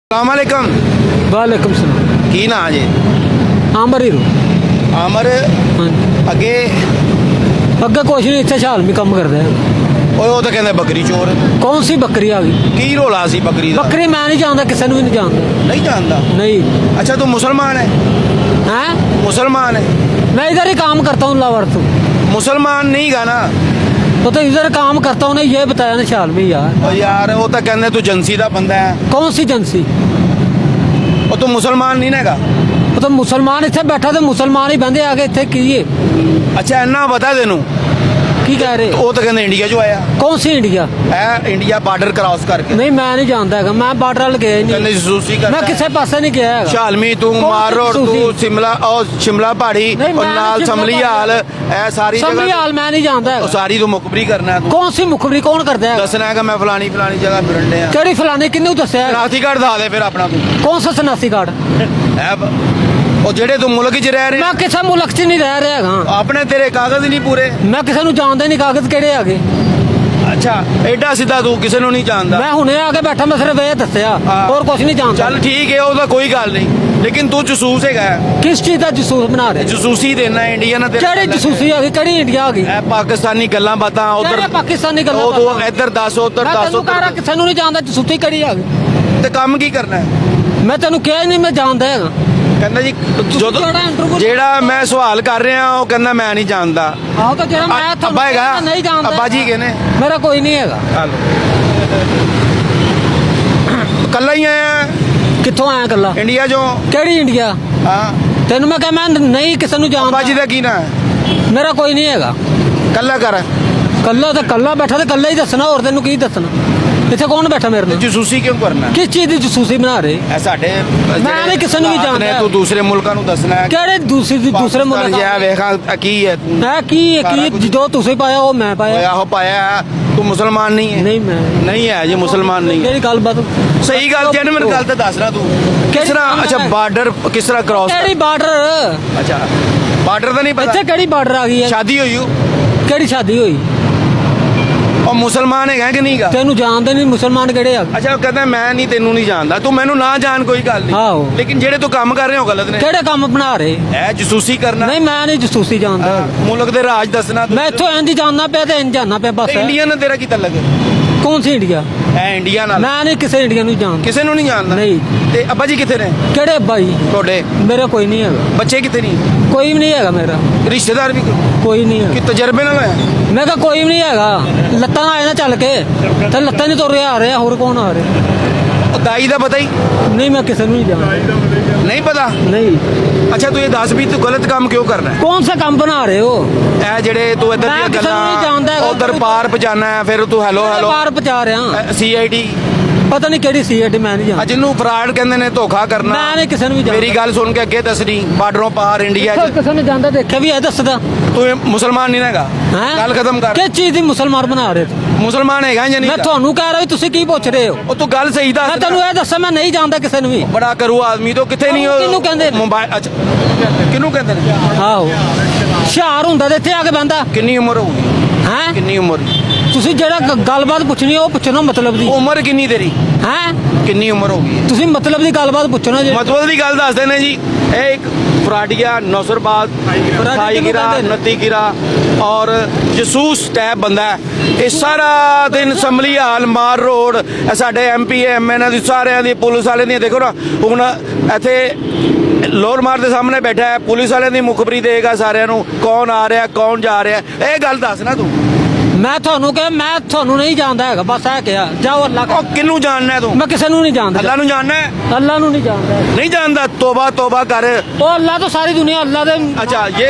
अस्सलामुअलैकुम। वालेकुम सलाम। की ना जे आमर ही रो आमर हाँ जी। अगे अगे कुछ नहीं, इतने शाल में कम करते हैं। ਉਹ ਤਾਂ ਕਹਿੰਦੇ ਬੱਕਰੀ ਚੋਰ कौन सी बकरी आ गई? ਕੀ ਰੋਲਾ ਸੀ ਬੱਕਰੀ ਦਾ बकरी मैं नहीं जानता, किसी ने भी नहीं जानता। ਨਹੀਂ ਜਾਣਦਾ। नहीं ਅੱਛਾ ਤੂੰ ਮੁਸਲਮਾਨ ਹੈ? हैं? मुसलमान है? मैं इधर ही काम करता हूँ लावर्थ। मुसलमान नहीं गा ना। तो इधर काम करता हूँ ना, ये बताया ना शाल में यार। ਉਹ ਯਾਰ ਉਹ ਤਾਂ ਕਹਿੰਦੇ ਤੂੰ ਏਜੰਸੀ ਦਾ ਬੰਦਾ ਹੈ। कौन सी एजेंसी? ਉਹ ਤੂੰ ਮੁਸਲਮਾਨ ਨਹੀਂ ਹੈਗਾ। वो तो मुसलमान इतने बैठा तो मुसलमान ही बंदे आगे इतने की ये ਅੱਛਾ ਇੰਨਾ ਪਤਾ ਤੈਨੂੰ? की कह रहे? ਉਹ ਤਾਂ ਕਹਿੰਦੇ ਇੰਡੀਆ ਚੋਂ ਆਇਆ कौन सी इंडिया? ਹੈ, ਇੰਡੀਆ ਬਾਰਡਰ ਕ੍ਰਾਸ ਕਰਕੇ नहीं मैं नहीं जानता है, मैं बार्डर वाल गया ही ਕਹਿੰਦੇ नहीं। ਜਸੂਸੀ मैं ਕਰਦਾ किसी पासे नहीं गया है। ਸ਼ਾਲਮੀ ਤੂੰ ਕੌਣ ਮਾਰ ਸੀ ਰੋਡ ਜਸੂਸੀ? ਤੂੰ ਸ਼ਿਮਲਾ ਉਹ ਸ਼ਿਮਲਾ ਪਹਾੜੀ ਨਹੀਂ, ਔਰ ਮੈਂ ਨਾਲ ਸ਼ਿਮਲਾ ਸੰਭਲੀ ਹਾਲ ਇਹ ਸਾਰੀ समझी ਜਗ੍ਹਾ हाल मैं नहीं जानता ਉਹ है। ਸਾਰੀ ਤੂੰ ਮੁਖਬਰੀ ਕਰਨਾ ਤੂੰ कौन सी मुखबरी कौन करता है? ਦੱਸਣਾ ਹੈਗਾ ਮੈਂ ਫਲਾਣੀ ਜਗ੍ਹਾ ਫਿਰੰਡੇ ਆ ਕਿਹੜੀ ਫਲਾਣੇ ਕਿੰਨੂੰ ਦੱਸਿਆ? ਸ਼ਨਾਖਤੀ ਕਾਰਡ ਦਾ ਦੇ ਫਿਰ ਆਪਣਾ ਤੂੰ ਕੌਣ ਸਾ ਸਨਾਸੀ ਕਾਰਡ? ਉਹ ਜਿਹੜੇ ਤੂੰ ਮੁਲਕ 'ਚ ਰਹਿ ਰਹੇ ਮੈਂ ਕਿਸੇ ਮੁਲਕ 'ਚ ਨਹੀਂ ਰਹਿ ਰਿਹਾ ਹਾਂ। ਆਪਣੇ ਤੇਰੇ ਕਾਗਜ਼ ਨਹੀਂ ਪੂਰੇ ਮੈਂ ਕਿਸੇ ਨੂੰ ਜਾਣਦਾ ਨਹੀਂ, ਕਾਗਜ਼ ਕਿਹੜੇ ਆ ਗਏ? ਅੱਛਾ ਐਡਾ ਸਿੱਧਾ ਤੂੰ ਕਿਸੇ ਨੂੰ ਨਹੀਂ ਜਾਣਦਾ ਮੈਂ ਹੁਣੇ ਆ ਕੇ ਬੈਠਾ, ਮੈਂ ਸਿਰਫ ਇਹ ਦੱਸਿਆ, ਹਾਂ। ਹੋਰ ਕੁਝ ਨਹੀਂ ਜਾਣਦਾ। ਚੱਲ ਠੀਕ ਹੈ ਉਹਦਾ ਕੋਈ ਗੱਲ ਨਹੀਂ ਲੇਕਿਨ ਤੂੰ ਜਸੂਸ ਹੈਗਾ ਕਿਸ ਚੀਜ਼ ਦਾ ਜਸੂਸ ਬਣਾ ਰਹੇ? ਜਸੂਸੀ ਦੇਣਾ ਇੰਡੀਆ ਨਾਲ ਤੇਰਾ ਕਿਹੜੀ ਜਸੂਸੀ ਆ ਗਈ? ਕਿਹੜੀ ਇੰਡੀਆ ਆ ਗਈ? ਇਹ ਪਾਕਿਸਤਾਨੀ ਗੱਲਾਂ ਬਾਤਾਂ ਉਧਰ ਕਿਹੜੇ ਪਾਕਿਸਤਾਨੀ ਗੱਲਾਂ ਉਹ ਤੂੰ ਕਰਦਾ? ਇੱਧਰ ਦੱਸ ਉਧਰ ਮੈਂ ਦੱਸ ਤੈਨੂੰ ਕਹਿ ਰਿਹਾ ਕਿਸੇ ਨੂੰ ਨਹੀਂ ਜਾਣਦਾ, ਜਸੂਸੀ ਕਿਹੜੀ ਆ ਗਈ? ਤੇ ਕੰਮ ਕੀ ਕਰਨਾ ਹੈ ਮੈਂ ਤੈਨੂੰ ਕਿਹਾ ਹੀ ਨਹੀਂ ਮੈਂ ਜਾਣਦਾ ਹੈਗਾ। ਕਹਿੰਦਾ ਜੀ ਜਦੋਂ ਜਿਹੜਾ interview- ਜਿਹੜਾ ਮੈਂ ਸਵਾਲ ਕਰ ਰਿਹਾ ਉਹ ਕਹਿੰਦਾ ਮੈਂ ਨਹੀਂ ਜਾਣਦਾ ਆਹੋ ਤਾਂ ਜਿਹੜਾ ਮੈਂ ਤੁਹਾਨੂੰ ਅੱਬਾ ਹੈਗਾ ਕਿਹਾ ਨਹੀਂ ਜਾਣਦਾ। ਅੱਬਾ ਜੀ ਕਿਹਨੇ ਮੇਰਾ ਕੋਈ ਨਹੀਂ ਹੈਗਾ। ਕੱਲਾ ਹੀ ਆਇਆ ਕਿੱਥੋਂ ਆਇਆ ਕੱਲਾ? ਇੰਡੀਆ ਚੋਂ ਕਿਹੜੀ ਇੰਡੀਆ? ਹਾਂ ਤੈਨੂੰ ਮੈਂ ਕਿਹਾ ਮੈਂ ਨਹੀਂ ਕਿਸੇ ਨੂੰ ਅੱਬਾ ਜੀ ਜਾਣਦਾ। ਦਾ ਕੀ ਨਾ ਮੇਰਾ ਕੋਈ ਨਹੀਂ ਹੈਗਾ। ਕੱਲਾ ਕਰ ਕੱਲਾ ਤਾਂ ਕੱਲਾ ਬੈਠਾ ਤੇ ਕੱਲਾ ਹੀ ਦੱਸਣਾ, ਹੋਰ ਤੈਨੂੰ ਕੀ ਦੱਸਣਾ? ਇੱਥੇ ਕੌਣ ਬੈਠਾ ਮੇਰੇ ਨਾਲ? ਜਸੂਸੀ ਕਿਉਂ ਕਰਨਾ ਕਿਸ ਚੀਜ਼ ਦੀ ਜਸੂਸੀ ਬਣਾ ਰਹੇ? ਇਹ ਸਾਡੇ ਮੈਂ ਨਹੀਂ ਕਿਸੇ ਨੂੰ ਵੀ ਹਾਲਾਤ ਨੇ, ਜਾਣਦਾ। ਤੂੰ ਦੂਸਰੇ ਮੁਲਕਾਂ ਨੂੰ ਦੱਸਣਾ ਹੈ ਕਿਹੜੇ ਦੂਸਰੇ ਮੁਲਕ? ਜਿਹਾ ਵੇਖਾਂ ਕੀ ਹੈ ਤੂੰ ਹੈ ਕੀ ਜੋ ਤੁਸੀਂ ਪਾਇਆ ਉਹ ਮੈਂ ਓਏ ਪਾਇਆ? ਆਹੋ ਪਾਇਆ ਹੈ। ਤੂੰ ਮੁਸਲਮਾਨ ਨਹੀਂ ਹੈ ਨਹੀਂ ਮੈਂ ਨਹੀਂ ਹੈ ਜੀ ਮੁਸਲਮਾਨ ਨਹੀਂ ਹੈ ਕਿਹੜੀ ਗੱਲਬਾਤ? ਸਹੀ ਗੱਲ ਜੈਨੂਇਨ ਗੱਲ ਤਾਂ ਦੱਸ ਰਿਹਾ ਤੂੰ ਕਿਸ ਕਿਹੜੀ ਤਰ੍ਹਾਂ ਗੱਲ ਅੱਛਾ ਹੈ? ਬਾਰਡਰ ਕਿਸ ਤਰ੍ਹਾਂ ਕ੍ਰਾਸ ਕਿਹੜੀ ਬਾਰਡਰ? ਅੱਛਾ ਬਾਰਡਰ ਤਾਂ ਨਹੀਂ ਪਤਾ ਇੱਥੇ ਕਿਹੜੀ ਬਾਰਡਰ ਆ ਗਈ ਹੈ? ਸ਼ਾਦੀ ਹੋਈ ਹੋ ਕਿਹੜੀ ਸ਼ਾਦੀ ਹੋਈ? ਉਹ ਮੁਸਲਮਾਨ ਹੈਗਾ ਕਿ ਨਹੀਂਗਾ ਤੈਨੂੰ ਜਾਣਦੇ ਨਹੀਂ ਮੁਸਲਮਾਨ ਕਿਹੜੇ ਆ ਗਏ? ਅੱਛਾ ਉਹ ਕਹਿੰਦਾ ਮੈਂ ਨਹੀਂ ਤੈਨੂੰ ਨਹੀਂ ਜਾਣਦਾ ਤੂੰ ਮੈਨੂੰ ਨਾ ਜਾਣ ਕੋਈ ਗੱਲ ਆਹੋ। ਨਹੀਂ ਲੇਕਿਨ ਜਿਹੜੇ ਤੂੰ ਕੰਮ ਕਰ ਰਹੇ ਹੋ ਗਲਤ ਨੇ ਕਿਹੜੇ ਕੰਮ ਬਣਾ ਰਹੇ? ਇਹ ਜਸੂਸੀ ਕਰਨਾ ਨਹੀਂ ਮੈਂ ਨਹੀਂ ਜਸੂਸੀ ਜਾਣਦਾ। ਮੁਲਕ ਦੇ ਰਾਜ ਦੱਸਣਾ ਮੈਂ ਇੱਥੋਂ ਇੰਜ ਜਾਣਨਾ ਪਿਆ ਤੇ ਇੰਜ ਜਾਣਨਾ ਪਿਆ ਬਸ। ਇੰਡੀਆ ਨਾਲ ਤੇਰਾ ਕੀ ਤਲਕ ਕੌਣ ਸੀ ਇੰਡੀਆ? ਹੈ ਇੰਡੀਆ ਨਾਲ ਮੈਂ ਨਹੀਂ ਕਿਸੇ ਇੰਡੀਆ ਨੂੰ ਜਾਣਦਾ। ਕਿਸੇ ਨੂੰ ਨਹੀਂ ਜਾਣਦਾ ਨਹੀਂ। ਤੇ ਅੱਬਾ ਜੀ ਕਿੱਥੇ ਨੇ ਕਿਹੜੇ ਬਾਈ? ਤੁਹਾਡੇ ਮੇਰਾ ਕੋਈ ਨਹੀਂ ਹੈਗਾ। ਬੱਚੇ ਕਿੱਥੇ ਨਹੀਂ ਕੋਈ ਵੀ ਨਹੀਂ ਹੈਗਾ ਮੇਰਾ। ਰਿਸ਼ਤੇਦਾਰ ਵੀ ਕੋਈ ਨਹੀਂ ਕਿ ਹੈਗਾ। ਤਜਰਬੇ ਨਾਲ ਹੈ ਮੈਂ ਕਿਹਾ ਕੋਈ ਵੀ ਨਹੀਂ ਹੈਗਾ। ਲੱਤਾਂ ਆਏ ਨਾ ਚੱਲ ਕੇ ਤੇ ਲੱਤਾਂ ਨਹੀਂ ਤੁਰੇ ਆ ਰਹੇ, ਹੋਰ ਕੌਣ ਆ ਰਿਹਾ? ਉਹ ਦਾਈ ਦਾ ਪਤਾ ਹੀ ਨਹੀਂ ਮੈਂ ਕਿਸੇ ਨੂੰ ਨਹੀਂ ਜਾਣਦਾ। ਨਹੀਂ ਪਤਾ ਨਹੀਂ। ਅੱਛਾ ਤੂੰ ਇਹ ਦੱਸ ਵੀ ਤੂੰ ਗਲਤ ਕੰਮ ਕਿਉਂ ਕਰਨਾ ਹੈ ਕੌਣ ਸਾ ਕੰਮ ਬਣਾ ਰਹੇ ਹੋ? ਇਹ ਜਿਹੜੇ ਤੂੰ ਇੱਧਰ ਮੈਂ ਦੀਆਂ ਕਿਸੇ ਨੂੰ ਨਹੀਂ ਜਾਣਦਾ ਹੈਗਾ। ਉਧਰ ਪਾਰ ਪਜਾਨਾ ਹੈ ਫਿਰ ਤੂੰ ਹੈਲੋ ਹੈਲੋ ਬਾਹਰ ਪਹੁੰਚਾ ਰਿਹਾ। ਸੀਆਈਡੀ ਪਤਾ ਨਹੀਂ ਕਿਹੜੀ ਸੀਆਈਡੀ, ਮੈਂ ਨਹੀਂ ਜਾਣਦਾ। ਜਿਹਨੂੰ ਫਰਾਡ ਕਹਿੰਦੇ ਨੇ ਧੋਖਾ ਕਰਨਾ ਮੈਂ ਨਹੀਂ ਕਿਸੇ ਨੂੰ ਵੀ ਜਾਣਦਾ। ਮੇਰੀ ਗੱਲ ਸੁਣ ਕੇ ਅੱਗੇ ਦੱਸਣੀ ਬਾਰਡਰੋਂ ਪਾਰ ਇੰਡੀਆ 'ਚ ਕਿਸੇ ਨੂੰ ਜਾਂਦਾ ਦੇਖਿਆ ਵੀ ਹੈ ਦੱਸਦਾ। ਤੂੰ ਇਹ ਮੁਸਲਮਾਨ ਨਹੀਂ ਹੈਗਾ ਹੈਂ? ਗੱਲ ਖਤਮ ਕਰ ਕਿਸ ਚੀਜ਼ ਦੀ ਮੁਸਲਮਾਨ ਬਣਾ ਰਹੇ ਤੂੰ? ਮੁਸਲਮਾਨ ਹੈਗਾ ਜਾਂ ਨਹੀਂ ਮੈਂ ਤੁਹਾਨੂੰ ਕਹਿ ਰਿਹਾ ਵੀ ਤੁਸੀਂ ਕੀ ਪੁੱਛ ਰਹੇ ਹੋ? ਉਹ ਤੂੰ ਗੱਲ ਸਹੀ ਦੱਸ ਮੈਂ ਤੈਨੂੰ ਇਹ ਦੱਸਾਂ ਮੈਂ ਨਹੀਂ ਜਾਣਦਾ ਕਿਸੇ ਨੂੰ ਵੀ। ਬੜਾ ਕਰੂ ਆਦਮੀ ਤੋਂ ਕਿੱਥੇ ਨਹੀਂ ਉਹ ਕਿਹਨੂੰ ਕਹਿੰਦੇ ਨੇ? ਮੋਬਾਈਲ ਅੱਛਾ ਕਿਹਨੂੰ ਕਹਿੰਦੇ ਨੇ ਆਹੋ ਹੁਸ਼ਿਆਰ ਹੁੰਦਾ ਤੇ ਇੱਥੇ ਆ ਕੇ ਬੰਦਾ ਕਿੰਨੀ ਉਮਰ ਹੋਊਗੀ ਹੈ। ਕਿੰਨੀ ਉਮਰ ਤੁਸੀਂ ਜਿਹੜਾ ਗੱਲਬਾਤ ਪੁੱਛਣੀ ਉਹ ਪੁੱਛਣਾ ਮਤਲਬ ਦੀ ਉਮਰ ਕਿੰਨੀ ਤੇਰੀ ਹੈ। ਕਿੰਨੀ ਉਮਰ ਹੋਗੀ ਤੁਸੀਂ ਮਤਲਬ ਦੀ ਗੱਲਬਾਤ ਪੁੱਛਣਾ ਜੇ। ਮਤਲਬ ਦੀ ਗੱਲ ਦੱਸਦੇ ਨੇ ਜੀ ਇਹ ਇੱਕ ਫਰਾਡੀਆ ਨੌਸਰਬਾਜ਼ ਸਾਈ ਗਿਰਾ ਨਤੀ ਗਿਰਾ ਔਰ ਜਸੂਸ ਟੈਪ ਬੰਦਾ ਹੈ। ਇਹ ਸਾਰਾ ਦਿਨ ਸੰਭਲੀ ਹਾਲ ਮਾਰ ਰੋਡ ਇਹ ਸਾਡੇ ਐਮਪੀ ਐਮਐਨ ਦੀ ਸਾਰਿਆਂ ਦੀ ਪੁਲਿਸ ਵਾਲਿਆਂ ਦੀਆਂ ਦੇਖੋ ਨਾ ਹੁਣ ਇੱਥੇ ਲੋਰ ਮਾਰ ਦੇ ਸਾਹਮਣੇ ਬੈਠਾ ਹੈ ਪੁਲਿਸ ਵਾਲਿਆਂ ਦੀ ਮੁਖਬਰੀ ਦੇਗਾ ਸਾਰਿਆਂ ਨੂੰ ਕੌਣ ਆ ਰਿਹਾ ਕੌਣ ਜਾ ਰਿਹਾ ਇਹ ਗੱਲ ਦੱਸ ਨਾ ਤੂੰ ਮੈਂ ਤੁਹਾਨੂੰ ਕਿਹਾ ਮੈਂ ਤੁਹਾਨੂੰ ਨਹੀਂ ਜਾਣਦਾ ਹੈਗਾ, ਬਸ ਇਹ ਕਿਹਾ ਜਾਓ ਅੱਲਾਹ ਉਹ ਕਿਹਨੂੰ ਜਾਣਨਾ ਹੈ ਤੂੰ ਮੈਂ ਕਿਸੇ ਨੂੰ ਨਹੀਂ ਜਾਣਦਾ। ਅੱਲਾ ਨੂੰ ਜਾਣਨਾ ਹੈ ਅੱਲਾਹ ਨੂੰ ਨਹੀਂ ਜਾਣਦਾ। ਨਹੀਂ ਜਾਣਦਾ ਤੋਬਾ ਤੋਬਾ ਕਰ ਉਹ ਅੱਲਾਹ ਤੋਂ ਸਾਰੀ ਦੁਨੀਆ ਅੱਲਾਹ ਦੇ ਅੱਛਾ ਇਹ